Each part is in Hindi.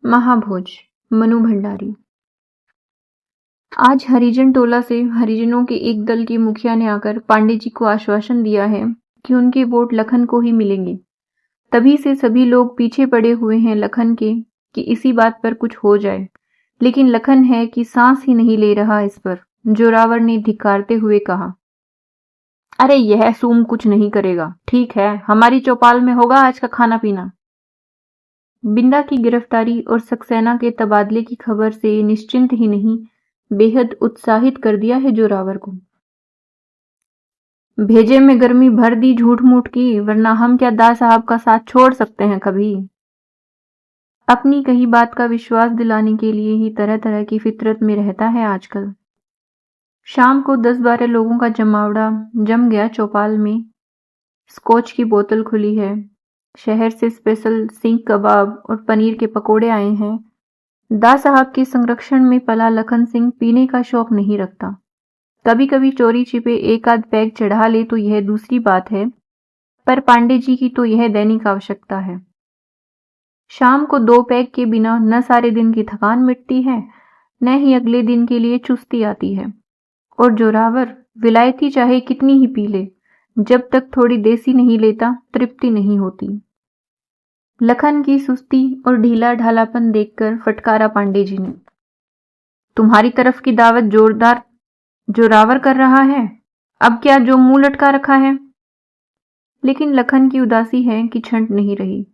महाभोज। मनु भंडारी। आज हरिजन टोला से हरिजनों के एक दल के मुखिया ने आकर पांडे जी को आश्वासन दिया है कि उनके वोट लखन को ही मिलेंगे। तभी से सभी लोग पीछे पड़े हुए हैं लखन के कि इसी बात पर कुछ हो जाए, लेकिन लखन है कि सांस ही नहीं ले रहा इस पर। जोरावर ने धिक्कारते हुए कहा, अरे यह सूम कुछ नहीं करेगा। ठीक है, हमारी चौपाल में होगा आज का खाना पीना। बिंदा की गिरफ्तारी और सक्सेना के तबादले की खबर से निश्चिंत ही नहीं, बेहद उत्साहित कर दिया है जोरावर को। भेजे में गर्मी भर दी झूठ मूठ की, वरना हम क्या दा साहब का साथ छोड़ सकते हैं कभी। अपनी कही बात का विश्वास दिलाने के लिए ही तरह तरह की फितरत में रहता है आजकल। शाम को 10-12 लोगों का जमावड़ा जम गया चौपाल में। स्कॉच की बोतल खुली है। शहर से स्पेशल सीख कबाब और पनीर के पकोड़े आए हैं। दा साहब के संरक्षण में पला लखन सिंह पीने का शौक नहीं रखता। कभी कभी चोरी छिपे एक आध पैग चढ़ा ले तो यह दूसरी बात है, पर पांडे जी की तो यह दैनिक आवश्यकता है। शाम को 2 पैग के बिना न सारे दिन की थकान मिटती है, न ही अगले दिन के लिए चुस्ती आती है। और जोरावर विलायती चाहे कितनी ही पी ले, जब तक थोड़ी देसी नहीं लेता तृप्ति नहीं होती। लखन की सुस्ती और ढीला ढालापन देखकर फटकारा पांडे जी ने, तुम्हारी तरफ की दावत जोरदार जोरावर कर रहा है, अब क्या जो मुंह लटका रखा है। लेकिन लखन की उदासी है कि छंट नहीं रही।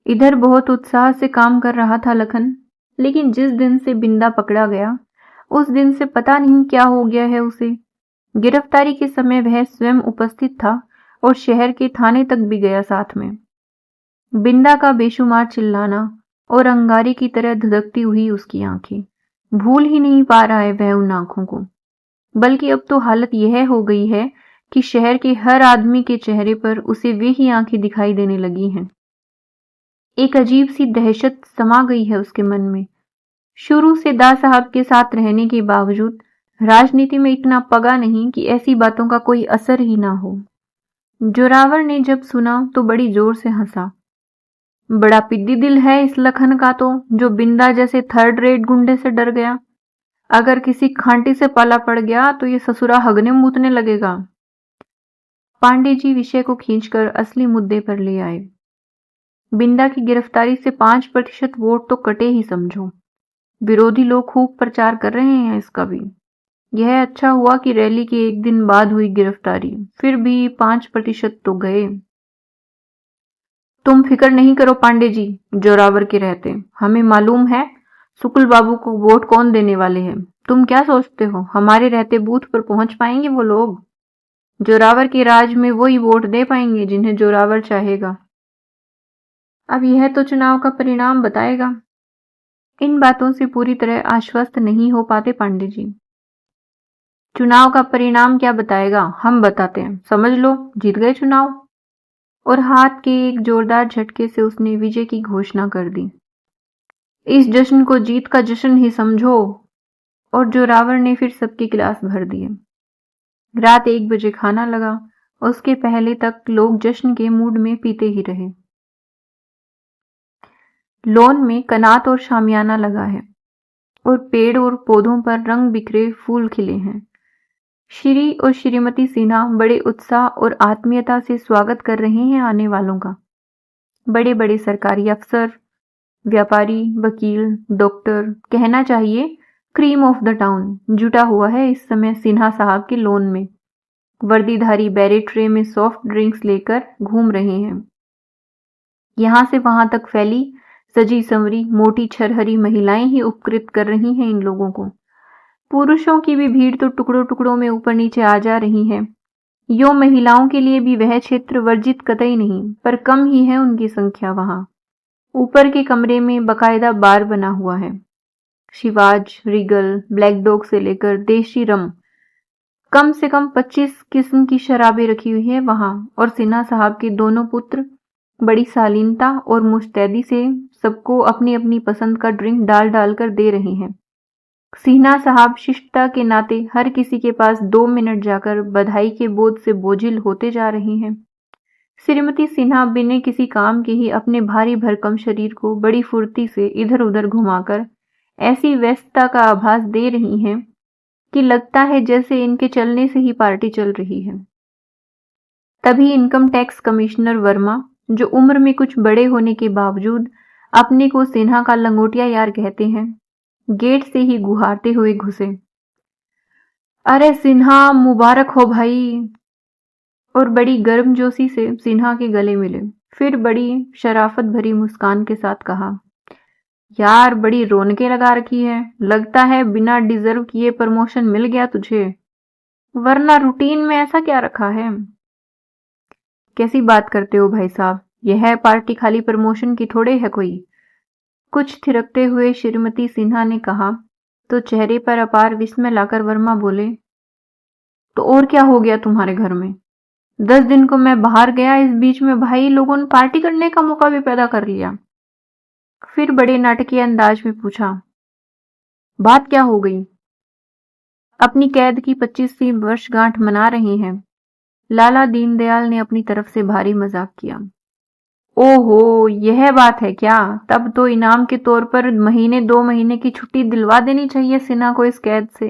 इधर बहुत उत्साह से काम कर रहा था लखन, लेकिन जिस दिन से बिंदा पकड़ा गया उस दिन से पता नहीं क्या हो गया है उसे। गिरफ्तारी के समय वह स्वयं उपस्थित था और शहर के थाने तक भी गया साथ में। बिंदा का बेशुमार चिल्लाना और अंगारे की तरह धधकती हुई उसकी आंखें, भूल ही नहीं पा रहा है वह उन आंखों को। बल्कि अब तो हालत यह हो गई है कि शहर के हर आदमी के चेहरे पर उसे वे ही आंखें दिखाई देने लगी हैं। एक अजीब सी दहशत समा गई है उसके मन में। शुरू से दा साहब के साथ रहने के बावजूद राजनीति में इतना पगा नहीं कि ऐसी बातों का कोई असर ही ना हो। जोरावर ने जब सुना तो बड़ी जोर से हंसा। बड़ा पिद्दी दिल है इस लखन का तो, जो बिंदा जैसे थर्ड रेट गुंडे से डर गया। अगर किसी खांटी से पाला पड़ गया तो ये ससुरा हगने मूतने लगेगा। पांडे जी विषय को खींचकर असली मुद्दे पर ले आए। बिंदा की गिरफ्तारी से 5% वोट तो कटे ही समझो। विरोधी लोग खूब प्रचार कर रहे हैं इसका भी। यह अच्छा हुआ कि रैली के एक दिन बाद हुई गिरफ्तारी, फिर भी 5% तो गए। तुम फिक्र नहीं करो पांडे जी, जोरावर के रहते हमें मालूम है शुक्ल बाबू को वोट कौन देने वाले हैं। तुम क्या सोचते हो हमारे रहते बूथ पर पहुंच पाएंगे वो लोग? जोरावर के राज में वही वोट दे पाएंगे जिन्हें जोरावर चाहेगा। अब यह तो चुनाव का परिणाम बताएगा। इन बातों से पूरी तरह आश्वस्त नहीं हो पाते पांडे जी। चुनाव का परिणाम क्या बताएगा, हम बताते हैं, समझ लो जीत गए चुनाव। और हाथ के एक जोरदार झटके से उसने विजय की घोषणा कर दी। इस जश्न को जीत का जश्न ही समझो। और जोरावर ने फिर सबके गिलास भर दिए। रात 1 बजे खाना लगा, उसके पहले तक लोग जश्न के मूड में पीते ही रहे। लॉन में कनात और शामियाना लगा है और पेड़ और पौधों पर रंग बिखरे फूल खिले हैं। श्री और श्रीमती सिन्हा बड़े उत्साह और आत्मीयता से स्वागत कर रहे हैं आने वालों का। बड़े बड़े सरकारी अफसर, व्यापारी, वकील, डॉक्टर, कहना चाहिए क्रीम ऑफ द टाउन जुटा हुआ है इस समय सिन्हा साहब के लॉन में। वर्दीधारी बैरेट ट्रे में सॉफ्ट ड्रिंक्स लेकर घूम रहे हैं। यहां से वहां तक फैली सजी संवरी मोटी छरहरी महिलाएं ही उपकृत कर रही हैं इन लोगों को। पुरुषों की भी भीड़ तो टुकड़ों टुकड़ों में ऊपर नीचे आ जा रही है। यो महिलाओं के लिए भी वह क्षेत्र वर्जित कतई नहीं, पर कम ही है उनकी संख्या वहां। ऊपर के कमरे में बकायदा बार बना हुआ है। शिवाज, रीगल, ब्लैक डॉग से लेकर देशी रम, कम से कम 25 किस्म की शराबें रखी हुई है वहां। और सिन्हा साहब के दोनों पुत्र बड़ी शालीनता और मुस्तैदी से सबको अपनी अपनी पसंद का ड्रिंक डाल डाल कर दे रहे हैं। सिन्हा साहब शिष्टता के नाते हर किसी के पास 2 मिनट जाकर बधाई के बोझ से बोझिल होते जा रहे हैं। श्रीमती सिन्हा बिना किसी काम के ही अपने भारी भरकम शरीर को बड़ी फुर्ती से इधर उधर घुमाकर ऐसी व्यस्तता का आभास दे रही हैं कि लगता है जैसे इनके चलने से ही पार्टी चल रही है। तभी इनकम टैक्स कमिश्नर वर्मा, जो उम्र में कुछ बड़े होने के बावजूद अपने को सिन्हा का लंगोटिया यार कहते हैं, गेट से ही गुहारते हुए घुसे। अरे सिन्हा, मुबारक हो भाई। और बड़ी गर्मजोशी से सिन्हा के गले मिले। फिर बड़ी शराफत भरी मुस्कान के साथ कहा, यार बड़ी रौनकें लगा रखी है, लगता है बिना डिजर्व किए प्रमोशन मिल गया तुझे, वरना रूटीन में ऐसा क्या रखा है। कैसी बात करते हो भाई साहब, यह पार्टी खाली प्रमोशन की थोड़े है कोई। कुछ थिरकते हुए श्रीमती सिन्हा ने कहा तो चेहरे पर अपार विस्मय लाकर वर्मा बोले, तो और क्या हो गया तुम्हारे घर में? 10 दिन को मैं बाहर गया, इस बीच में भाई लोगों ने पार्टी करने का मौका भी पैदा कर लिया। फिर बड़े नाटकीय अंदाज में पूछा, बात क्या हो गई? अपनी कैद की 25वीं वर्षगांठ मना रहे हैं। लाला दीनदयाल ने अपनी तरफ से भारी मजाक किया। ओहो, यह बात है क्या? तब तो इनाम के तौर पर महीने 2 महीने की छुट्टी दिलवा देनी चाहिए सिन्हा को इस कैद से।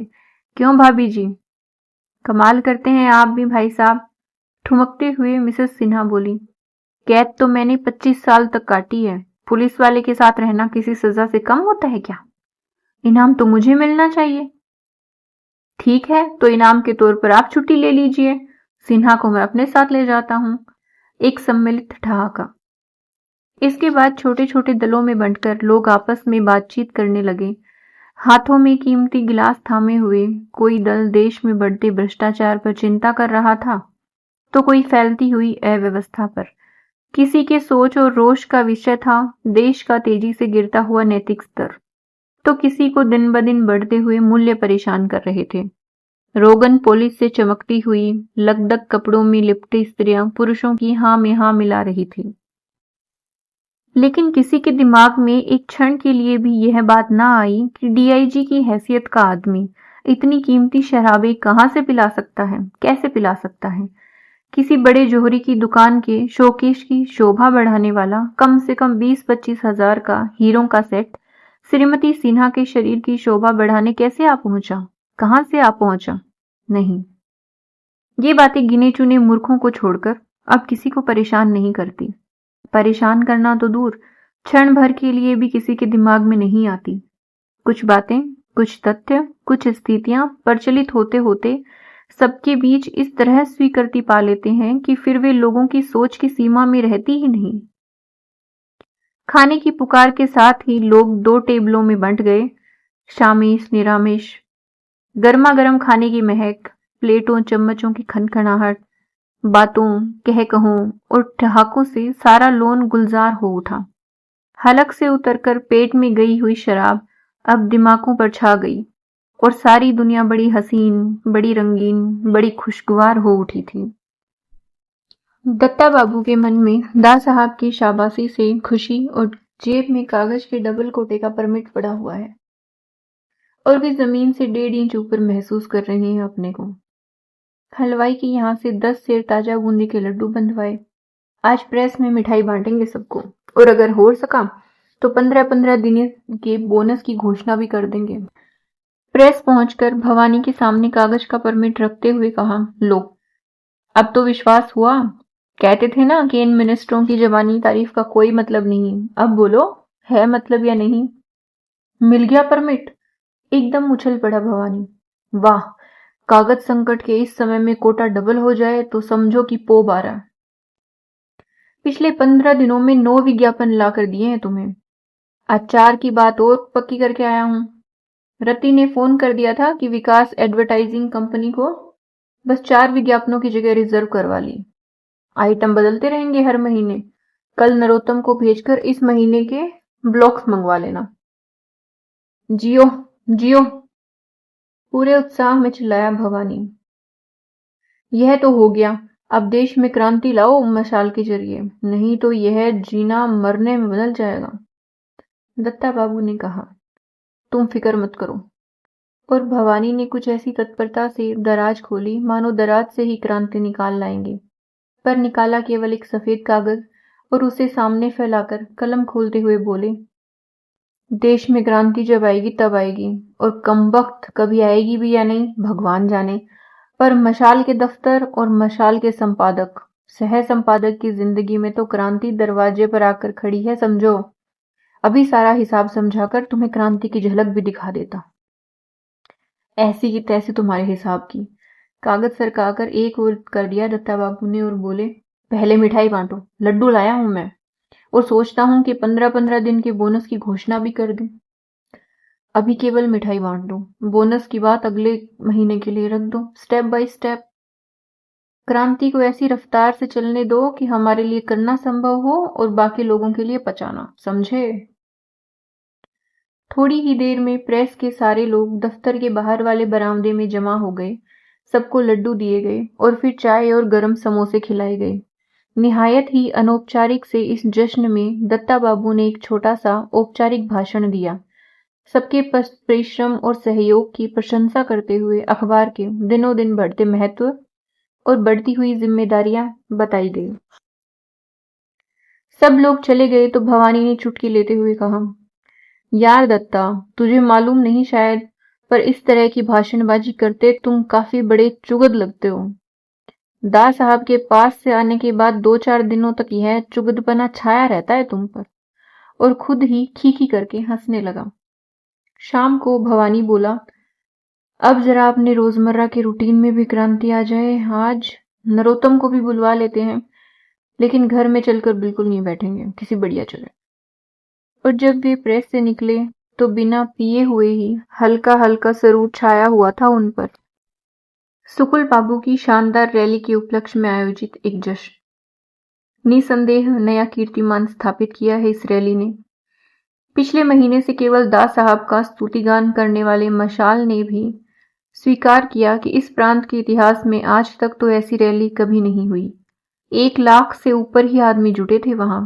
क्यों भाभी जी? कमाल करते हैं आप भी भाई साहब। ठुमकते हुए मिसेस सिन्हा बोली, कैद तो मैंने 25 साल तक काटी है। पुलिस वाले के साथ रहना किसी सजा से कम होता है क्या? इनाम तो मुझे मिलना चाहिए। ठीक है, तो इनाम के तौर पर आप छुट्टी ले लीजिए, सिन्हा को मैं अपने साथ ले जाता हूं। एक सम्मिलित ठहाका। इसके बाद छोटे छोटे दलों में बंटकर लोग आपस में बातचीत करने लगे। हाथों में कीमती गिलास थामे हुए कोई दल देश में बढ़ते भ्रष्टाचार पर चिंता कर रहा था, तो कोई फैलती हुई अव्यवस्था पर। किसी के सोच और रोष का विषय था देश का तेजी से गिरता हुआ नैतिक स्तर, तो किसी को दिन ब दिन बढ़ते हुए मूल्य परेशान कर रहे थे। रोगन पॉलिश से चमकती हुई लकदक कपड़ों में लिपटी स्त्रियां पुरुषों की हाँ में हाँ मिला रही थी। लेकिन किसी के दिमाग में एक क्षण के लिए भी यह बात ना आई कि डीआईजी की हैसियत का आदमी इतनी कीमती शराबें कहाँ से पिला सकता है, कैसे पिला सकता है। किसी बड़े जोहरी की दुकान के शोकेश की शोभा बढ़ाने वाला कम से कम 20-25 हजार का हीरों का सेट श्रीमती सिन्हा के शरीर की शोभा बढ़ाने कैसे आ पहुंचा, कहां से आ पहुंचा? नहीं, ये बातें गिने चुने मूर्खों को छोड़कर अब किसी को परेशान नहीं करती। परेशान करना तो दूर, क्षण भर के लिए भी किसी के दिमाग में नहीं आती। कुछ बातें, कुछ तथ्य, कुछ स्थितियां प्रचलित होते होते सबके बीच इस तरह स्वीकृति पा लेते हैं कि फिर वे लोगों की सोच की सीमा में रहती ही नहीं। खाने की पुकार के साथ ही लोग 2 टेबलों में बंट गए। शामेश निरामेश, गर्मा गर्म खाने की महक, प्लेटों चम्मचों की खनखनाहट, बातों, कह कहों और ठहाकों से सारा लोन गुलजार हो उठा। हलक से उतरकर पेट में गई हुई शराब अब दिमागों पर छा गई और सारी दुनिया बड़ी हसीन, बड़ी रंगीन, बड़ी खुशगवार हो उठी थी। दत्ता बाबू के मन में दा साहब की शाबाशी से खुशी और जेब में कागज के डबल कोटे का परमिट पड़ा हुआ है और वे जमीन से 1.5 इंच ऊपर महसूस कर रहे हैं अपने को। हलवाई के यहाँ से 10 सेर ताजा बूंदी के लड्डू बंधवाए। आज प्रेस में मिठाई बांटेंगे सबको, और अगर हो सका तो 15-15 दिन के बोनस की घोषणा भी कर देंगे। प्रेस पहुंचकर भवानी के सामने कागज का परमिट रखते हुए कहा, लो, अब तो विश्वास हुआ। कहते थे ना कि इन मिनिस्टरों की जबानी तारीफ का कोई मतलब नहीं। अब बोलो, है मतलब या नहीं? मिल गया परमिट? एकदम उछल पड़ा भवानी। वाह, कागज संकट के इस समय में कोटा डबल हो जाए तो समझो कि पो 12। पिछले 15 दिनों में 9 विज्ञापन ला कर दिए हैं तुम्हें। आज 4 की बात और पक्की करके आया हूं। रति ने फोन कर दिया था कि विकास एडवर्टाइजिंग कंपनी को बस 4 विज्ञापनों की जगह रिजर्व करवा ली। आइटम बदलते रहेंगे हर महीने। कल नरोत्तम को भेजकर इस महीने के ब्लॉक्स मंगवा लेना। जियो जियो, पूरे उत्साह में चिल्लाया भवानी। यह तो हो गया, अब देश में क्रांति लाओ मशाल के जरिए, नहीं तो यह जीना मरने में बदल जाएगा। दत्ता बाबू ने कहा, तुम फिक्र मत करो। और भवानी ने कुछ ऐसी तत्परता से दराज खोली मानो दराज से ही क्रांति निकाल लाएंगे। पर निकाला केवल एक सफेद कागज और उसे सामने फैलाकर कलम खोलते हुए बोले, देश में क्रांति जब आएगी तब आएगी, और कमबख्त कभी आएगी भी या नहीं भगवान जाने, पर मशाल के दफ्तर और मशाल के संपादक, सह संपादक की जिंदगी में तो क्रांति दरवाजे पर आकर खड़ी है समझो। अभी सारा हिसाब समझाकर तुम्हें क्रांति की झलक भी दिखा देता। ऐसी की तैसी तुम्हारे हिसाब की। कागज सरकाकर एक ओर कर दिया दत्ता बाबू ने और बोले, पहले मिठाई बांटो, लड्डू लाया हूं मैं, और सोचता हूं कि 15-15 दिन के बोनस की घोषणा भी कर दूं। अभी केवल मिठाई बांट दो, बोनस की बात अगले महीने के लिए रख दो, स्टेप बाय स्टेप। क्रांति को ऐसी रफ्तार से चलने दो कि हमारे लिए करना संभव हो और बाकी लोगों के लिए पचाना, समझे? थोड़ी ही देर में प्रेस के सारे लोग दफ्तर के बाहर वाले बरामदे में जमा हो गए। सबको लड्डू दिए गए और फिर चाय और गरम समोसे खिलाए गए। निहायत ही अनौपचारिक से इस जश्न में दत्ता बाबू ने एक छोटा सा औपचारिक भाषण दिया। सबके परिश्रम और सहयोग की प्रशंसा करते हुए अखबार के दिनों दिन बढ़ते महत्व और बढ़ती हुई जिम्मेदारियां बताई गई। सब लोग चले गए तो भवानी ने चुटकी लेते हुए कहा, यार दत्ता, तुझे मालूम नहीं शायद, पर इस तरह की भाषणबाजी करते तुम काफी बड़े चुगद लगते हो। दा साहब के पास से आने के बाद 2-4 दिनों तक यह चुगदपना छाया रहता है तुम पर। और खुद ही खीखी करके हंसने लगा। शाम को भवानी बोला, अब जरा अपने रोजमर्रा के रूटीन में भी क्रांति आ जाए। आज नरोत्तम को भी बुलवा लेते हैं, लेकिन घर में चलकर बिल्कुल नहीं बैठेंगे, किसी बढ़िया जगह। और जब वे प्रेस से निकले तो बिना पिए हुए ही हल्का हल्का सरूर छाया हुआ था उन पर। सुकुल बाबू की शानदार रैली के उपलक्ष्य में आयोजित एक जश्न। निसंदेह नया कीर्तिमान स्थापित किया है इस रैली ने। पिछले महीने से केवल दा साहब का स्तुतिगान करने वाले मशाल ने भी स्वीकार किया कि इस प्रांत के इतिहास में आज तक तो ऐसी रैली कभी नहीं हुई। 1 लाख से ऊपर ही आदमी जुटे थे वहां।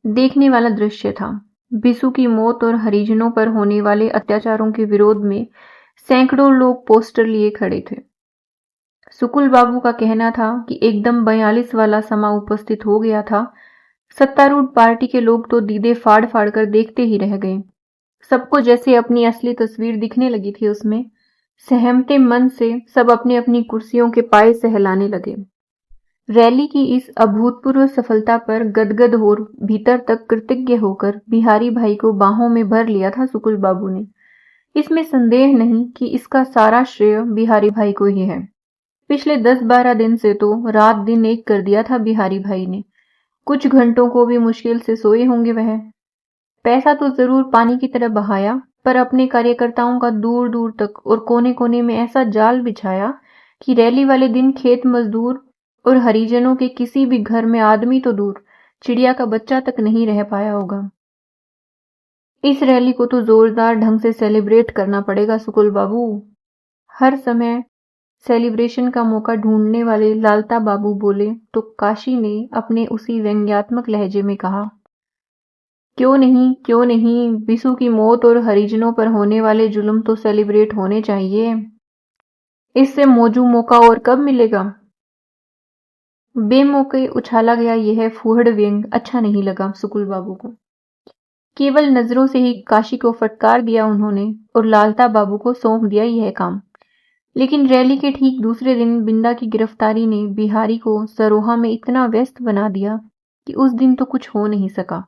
देखने वाला दृश्य था। बिसु की मौत और हरिजनों पर होने वाले अत्याचारों के विरोध में सैकड़ों लोग पोस्टर लिए खड़े थे। सुकुल बाबू का कहना था कि एकदम 42 वाला समा उपस्थित हो गया था। सत्तारूढ़ पार्टी के लोग तो दीदे फाड़ फाड़ कर देखते ही रह गए। सबको जैसे अपनी असली तस्वीर दिखने लगी थी उसमें। सहमते मन से सब अपनी अपनी कुर्सियों के पाए सहलाने लगे। रैली की इस अभूतपूर्व सफलता पर गदगद हो भीतर तक कृतज्ञ होकर बिहारी भाई को बाहों में भर लिया था सुकुल बाबू ने। इसमें संदेह नहीं कि इसका सारा श्रेय बिहारी भाई को ही है। पिछले 10-12 दिन से तो रात दिन एक कर दिया था बिहारी भाई ने। कुछ घंटों को भी मुश्किल से सोए होंगे वह। पैसा तो जरूर पानी की तरह बहाया, पर अपने कार्यकर्ताओं का दूर दूर तक और कोने कोने में ऐसा जाल बिछाया कि रैली वाले दिन खेत मजदूर और हरिजनों के किसी भी घर में आदमी तो दूर, चिड़िया का बच्चा तक नहीं रह पाया होगा। इस रैली को तो जोरदार ढंग से सेलिब्रेट करना पड़ेगा सुकुल बाबू। हर समय सेलिब्रेशन का मौका ढूंढने वाले लालता बाबू बोले तो काशी ने अपने उसी व्यंग्यात्मक लहजे में कहा, क्यों नहीं, बिसु की मौत और हरिजनों पर होने वाले जुल्म तो सेलिब्रेट होने चाहिए। इससे मौजू मौका और कब मिलेगा। बेमौके उछाला गया यह फूहड़ व्यंग अच्छा नहीं लगा सुकुल बाबू को। केवल नजरों से ही काशी को फटकार दिया उन्होंने और लालता बाबू को सौंप दिया यह काम। लेकिन रैली के ठीक दूसरे दिन बिंदा की गिरफ्तारी ने बिहारी को सरोहा में इतना व्यस्त बना दिया कि उस दिन तो कुछ हो नहीं सका।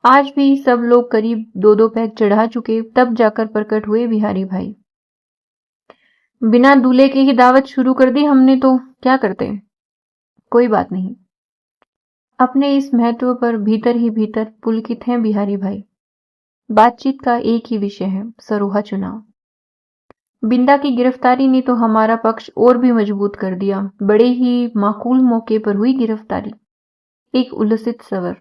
आज भी सब लोग करीब 2-2 पैग चढ़ा चुके, तब जाकर प्रकट हुए बिहारी भाई। बिना दूल्हे की ही दावत शुरू कर दी हमने, तो क्या करते। कोई बात नहीं। अपने इस महत्व पर भीतर ही भीतर पुलकित हैं बिहारी भाई। बातचीत का एक ही विषय है, सरोहा चुनाव। बिंदा की गिरफ्तारी ने तो हमारा पक्ष और भी मजबूत कर दिया। बड़े ही माकूल मौके पर हुई गिरफ्तारी। एक उल्लसित सवर।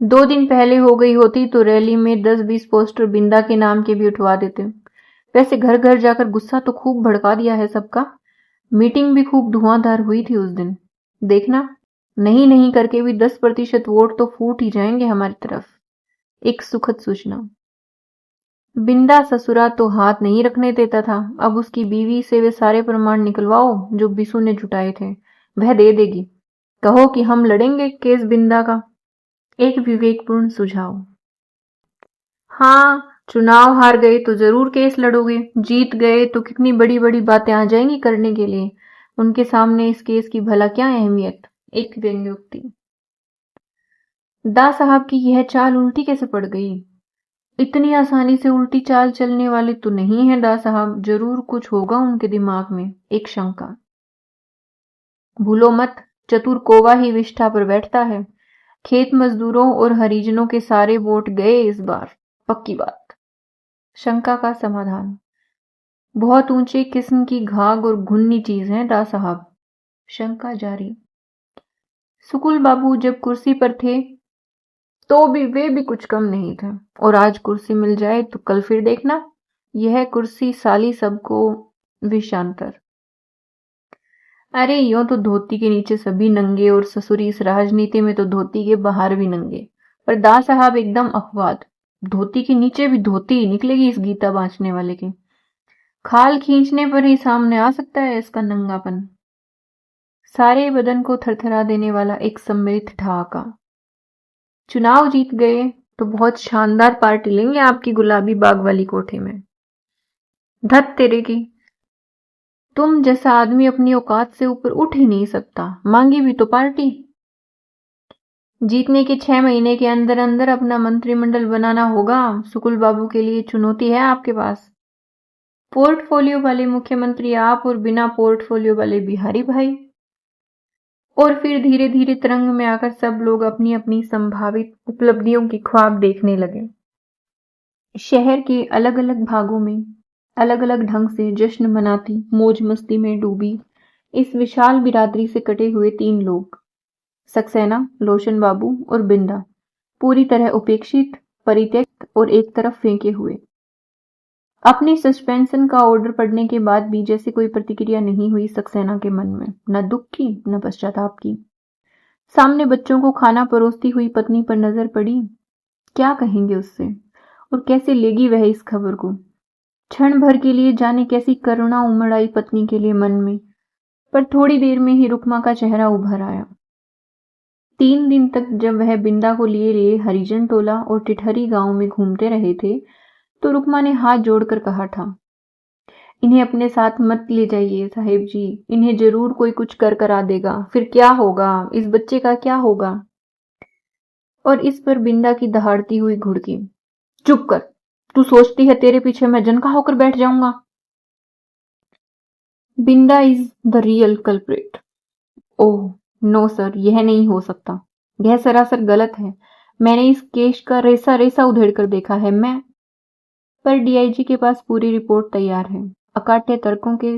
2 दिन पहले हो गई होती तो रैली में 10-20 पोस्टर बिंदा के नाम के भी उठवा देते। वैसे घर घर जाकर गुस्सा तो खूब भड़का दिया है सबका। मीटिंग भी खूब धुआंधार हुई थी उस दिन। देखना, नहीं करके भी 10% वोट तो फूट ही जाएंगे हमारी तरफ। एक सुखद सूचना। बिंदा ससुरा तो हाथ नहीं रखने देता था। अब उसकी बीवी से वे सारे प्रमाण निकलवाओ जो बिसु ने जुटाए थे। वह दे देगी। कहो कि हम लड़ेंगे केस बिंदा का। एक विवेकपूर्ण सुझाव। हाँ, चुनाव हार गए तो जरूर केस लड़ोगे, जीत गए तो कितनी बड़ी बड़ी बातें आ जाएंगी करने के लिए। उनके सामने इस केस की भला क्या अहमियत। एक व्यंग्योक्ति। दा साहब की यह चाल उल्टी कैसे पड़ गई। इतनी आसानी से उल्टी चाल चलने वाले तो नहीं है दा साहब, जरूर कुछ होगा उनके दिमाग में। एक शंका। भूलो मत, चतुर कोवा ही विष्ठा पर बैठता है। खेत मजदूरों और हरिजनों के सारे वोट गए इस बार, पक्की बात। शंका का समाधान। बहुत ऊंचे किस्म की घाघ और घुन्नी चीज है दा साहब। शंका जारी। सुकुल बाबू जब कुर्सी पर थे तो भी वे भी कुछ कम नहीं थे, और आज कुर्सी मिल जाए तो कल फिर देखना, यह कुर्सी साली सबको विषांतर। अरे यूं तो धोती के नीचे सभी नंगे, और ससुरी इस राजनीति में तो धोती के बाहर भी नंगे। पर दा साहब एकदम अपवाद, धोती के नीचे भी धोती निकलेगी इस गीता बांचने वाले के। खाल खींचने पर ही सामने आ सकता है इसका नंगापन। सारे बदन को थरथरा देने वाला एक सम्मिलित ठहाका। चुनाव जीत गए तो बहुत शानदार पार्टी लेंगे आपकी गुलाबी बाग वाली कोठे में। धत तेरे की, तुम जैसा आदमी अपनी औकात से ऊपर उठ ही नहीं सकता, मांगी भी तो पार्टी। जीतने के 6 महीने के अंदर अंदर अपना मंत्रिमंडल बनाना होगा। सुकुल बाबू के लिए चुनौती है आपके पास। पोर्टफोलियो वाले मुख्यमंत्री आप, और बिना पोर्टफोलियो वाले बिहारी भाई। और फिर धीरे धीरे तरंग में आकर सब लोग अपनी अपनी संभावित उपलब्धियों की ख्वाब देखने लगे। शहर के अलग अलग भागों में अलग अलग ढंग से जश्न मनाती, मौज मस्ती में डूबी इस विशाल बिरादरी से कटे हुए 3 लोग, सक्सेना, लोशन बाबू और बिंदा, पूरी तरह उपेक्षित, परित्यक्त और एक तरफ फेंके हुए। अपनी सस्पेंशन का ऑर्डर पढ़ने के बाद भी जैसे कोई प्रतिक्रिया नहीं हुई सक्सेना के मन में, न दुख की न पश्चाताप की। सामने बच्चों को खाना परोसती हुई पत्नी पर नजर पड़ी। क्या कहेंगे उससे, और कैसे लेगी वह इस खबर को। क्षण भर के लिए जाने कैसी करुणा उमड़ आई पत्नी के लिए मन में, पर थोड़ी देर में ही रुक्मा का चेहरा उभर आया। 3 दिन तक जब वह बिंदा को लिए लिए हरिजन टोला और टिठरी गांव में घूमते रहे थे, तो रुक्मा ने हाथ जोड़कर कहा था, इन्हें अपने साथ मत ले जाइए साहेब जी, इन्हें जरूर कोई कुछ कर करा देगा, फिर क्या होगा, इस बच्चे का क्या होगा। और इस पर बिंदा की दहाड़ती हुई घुड़की, चुप कर, तू सोचती है तेरे पीछे मैं जनका होकर बैठ जाऊंगा। Binda is the real culprit. Oh no sir, यह नहीं हो सकता, यह सरासर गलत है। मैंने इस केस का रेसा रेसा उधेड़ कर देखा है। मैं पर डीआईजी के पास पूरी रिपोर्ट तैयार है, अकाट्य तर्कों के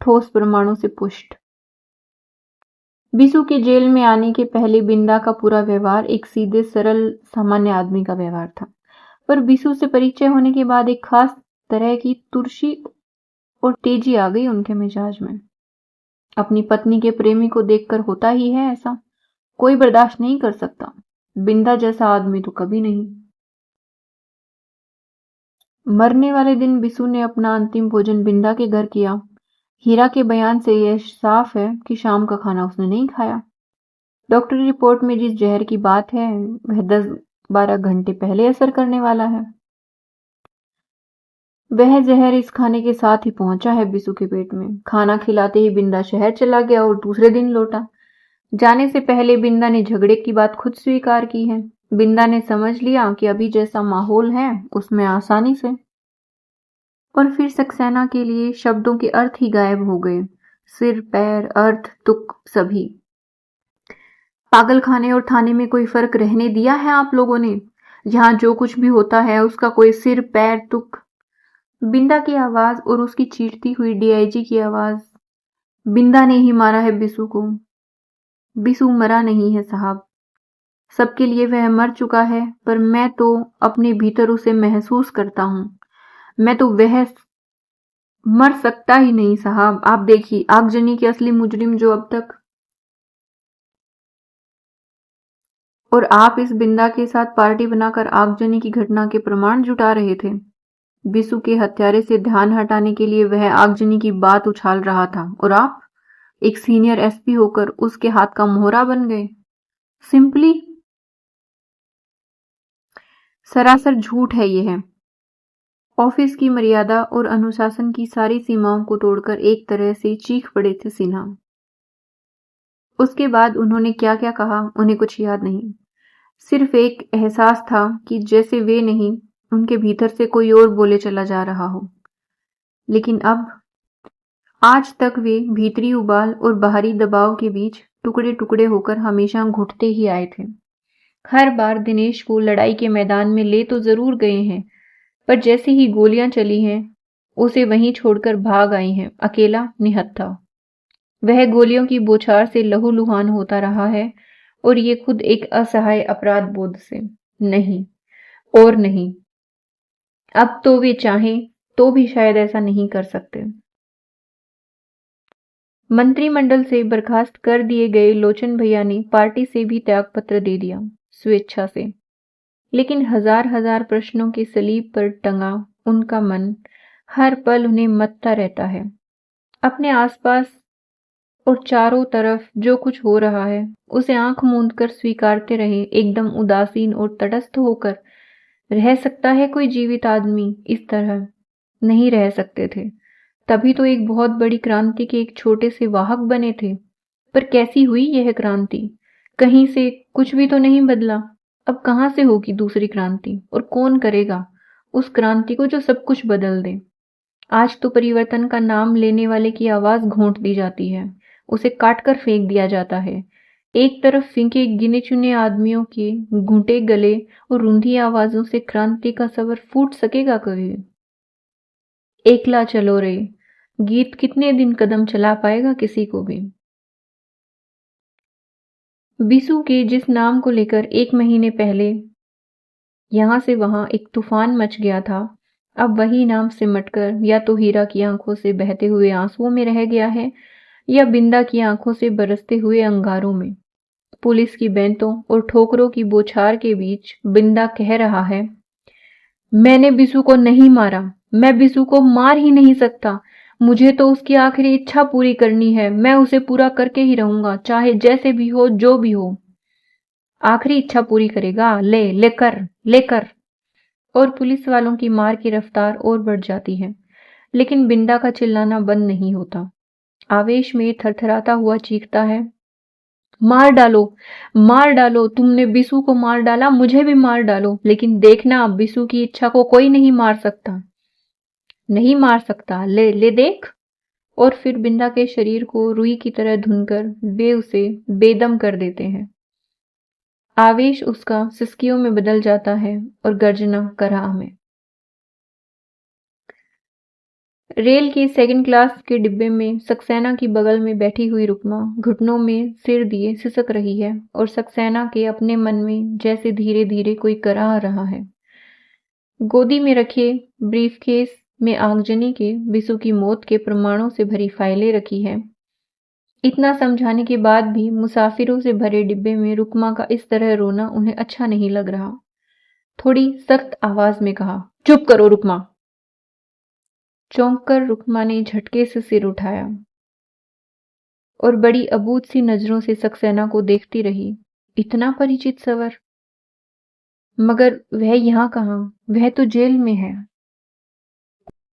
ठोस प्रमाणों से पुष्ट। बिसु के जेल में आने के पहले बिंदा का पूरा व्यवहार एक सीधे सरल सामान्य आदमी का व्यवहार था, पर बिसु से परिचय होने के बाद एक खास तरह की तुरशी और तेजी आ गई उनके मिजाज में। अपनी पत्नी के प्रेमी को देखकर होता ही है ऐसा, कोई बर्दाश्त नहीं कर सकता। बिंदा जैसा आदमी तो कभी नहीं। मरने वाले दिन बिसु ने अपना अंतिम भोजन बिंदा के घर किया। हीरा के बयान से यह साफ है कि शाम का खाना उसने नहीं खाया। डॉक्टरी रिपोर्ट में जिस जहर की बात है वह 10-12 घंटे पहले असर करने वाला है। वह जहर इस खाने के साथ ही पहुंचा है बिसु के पेट में। खाना खिलाते ही बिंदा शहर चला गया और दूसरे दिन लौटा। जाने से पहले बिंदा ने झगड़े की बात खुद स्वीकार की है। बिंदा ने समझ लिया कि अभी जैसा माहौल है उसमें आसानी से। और फिर सक्सेना के लिए शब्दों के अर्थ ही गायब हो गए, सिर पैर अर्थ तुक सभी। पागल खाने और थाने में कोई फर्क रहने दिया है आप लोगों ने? यहाँ जो कुछ भी होता है उसका कोई सिर पैर तुक। बिंदा की आवाज और उसकी चीरती हुई डीआईजी की आवाज। बिंदा ने ही मारा है बिसु को। बिसु मरा नहीं है साहब, सबके लिए वह मर चुका है, पर मैं तो अपने भीतर उसे महसूस करता हूं। मैं तो वह मर सकता ही नहीं साहब। आप देखिए आगजनी के असली मुजरिम जो अब तक, और आप इस बिंदा के साथ पार्टी बनाकर आगजनी की घटना के प्रमाण जुटा रहे थे। बिसु के हत्यारे से ध्यान हटाने के लिए वह आगजनी की बात उछाल रहा था, और आप एक सीनियर एसपी होकर उसके हाथ का मोहरा बन गए। सिंपली सरासर झूठ है यह। ऑफिस की मर्यादा और अनुशासन की सारी सीमाओं को तोड़कर एक तरह से चीख पड़े थे सिन्हा। उसके बाद उन्होंने क्या क्या कहा उन्हें कुछ याद नहीं। सिर्फ एक एहसास था कि जैसे वे नहीं, उनके भीतर से कोई और बोले चला जा रहा हो। लेकिन अब आज तक वे भीतरी उबाल और बाहरी दबाव के बीच टुकड़े टुकड़े होकर हमेशा घुटते ही आए थे। हर बार दिनेश को लड़ाई के मैदान में ले तो जरूर गए हैं, पर जैसे ही गोलियां चली हैं उसे वहीं छोड़कर भाग आई हैं, अकेला निहत्था। वह गोलियों की बौछार से लहूलुहान होता रहा है और ये खुद एक असहाय अपराध बोध से। नहीं और नहीं, अब तो वे चाहें तो भी शायद ऐसा नहीं कर सकते। मंत्रिमंडल से बर्खास्त कर दिए गए लोचन भैया ने पार्टी से भी त्यागपत्र दे दिया, स्वेच्छा से। लेकिन हजार हजार प्रश्नों के सलीब पर टंगा उनका मन हर पल उन्हें मत्ता रहता है। अपने आसपास और चारों तरफ जो कुछ हो रहा है उसे आंख मूंद कर स्वीकारते रहे, एकदम उदासीन और तटस्थ होकर। रह सकता है कोई जीवित आदमी इस तरह? नहीं रह सकते थे। तभी तो एक बहुत बड़ी क्रांति के एक छोटे से वाहक बने थे। पर कैसी हुई यह क्रांति? कहीं से कुछ भी तो नहीं बदला। अब कहां से होगी दूसरी क्रांति, और कौन करेगा उस क्रांति को जो सब कुछ बदल दे? आज तो परिवर्तन का नाम लेने वाले की आवाज घोंट दी जाती है, उसे काटकर फेंक दिया जाता है। एक तरफ फिंके गिने चुने आदमियों के घुटे गले और रूंधी आवाजों से क्रांति का सवर फूट सकेगा कभी? एकला चलो रे गीत कितने दिन कदम चला पाएगा किसी को भी? बिसु के जिस नाम को लेकर 1 महीने पहले यहां से वहां एक तूफान मच गया था, अब वही नाम सिमटकर या तो हीरा की आंखों से बहते हुए आंसुओं में रह गया है या बिंदा की आंखों से बरसते हुए अंगारों में। पुलिस की बैंतों और ठोकरों की बौछार के बीच बिंदा कह रहा है, मैंने बिसु को नहीं मारा, मैं बिसु को मार ही नहीं सकता। मुझे तो उसकी आखिरी इच्छा पूरी करनी है, मैं उसे पूरा करके ही रहूंगा, चाहे जैसे भी हो, जो भी हो। आखिरी इच्छा पूरी करेगा? लेकर। और पुलिस वालों की मार की रफ्तार और बढ़ जाती है, लेकिन बिंदा का चिल्लाना बंद नहीं होता। आवेश में थरथराता हुआ चीखता है, मार डालो, तुमने बिसु को मार डाला, मुझे भी मार डालो, लेकिन देखना बिसु की इच्छा को कोई नहीं मार सकता। नहीं मार सकता, ले देख। और फिर बिंदा के शरीर को रुई की तरह धुनकर वे उसे बेदम कर देते हैं। आवेश उसका सिसकियों में बदल जाता है और गर्जना कराह में। रेल के 2nd क्लास के डिब्बे में सक्सेना की बगल में बैठी हुई रुकमा घुटनों में सिर दिए सिसक रही है और सक्सेना के अपने मन में जैसे धीरे धीरे कोई कराह रहा है। गोदी में रखे ब्रीफकेस में आगजनी के बिसु की मौत के प्रमाणों से भरी फाइलें रखी हैं। इतना समझाने के बाद भी मुसाफिरों से भरे डिब्बे में रुकमा का इस तरह रोना उन्हें अच्छा नहीं लग रहा। थोड़ी सख्त आवाज में कहा, चुप करो रुकमा। चौंक कर रुकमा ने झटके से सिर उठाया और बड़ी अबूझ सी नजरों से सक्सेना को देखती रही। इतना परिचित सवर, मगर वह यहाँ कहाँ? वह तो जेल में है।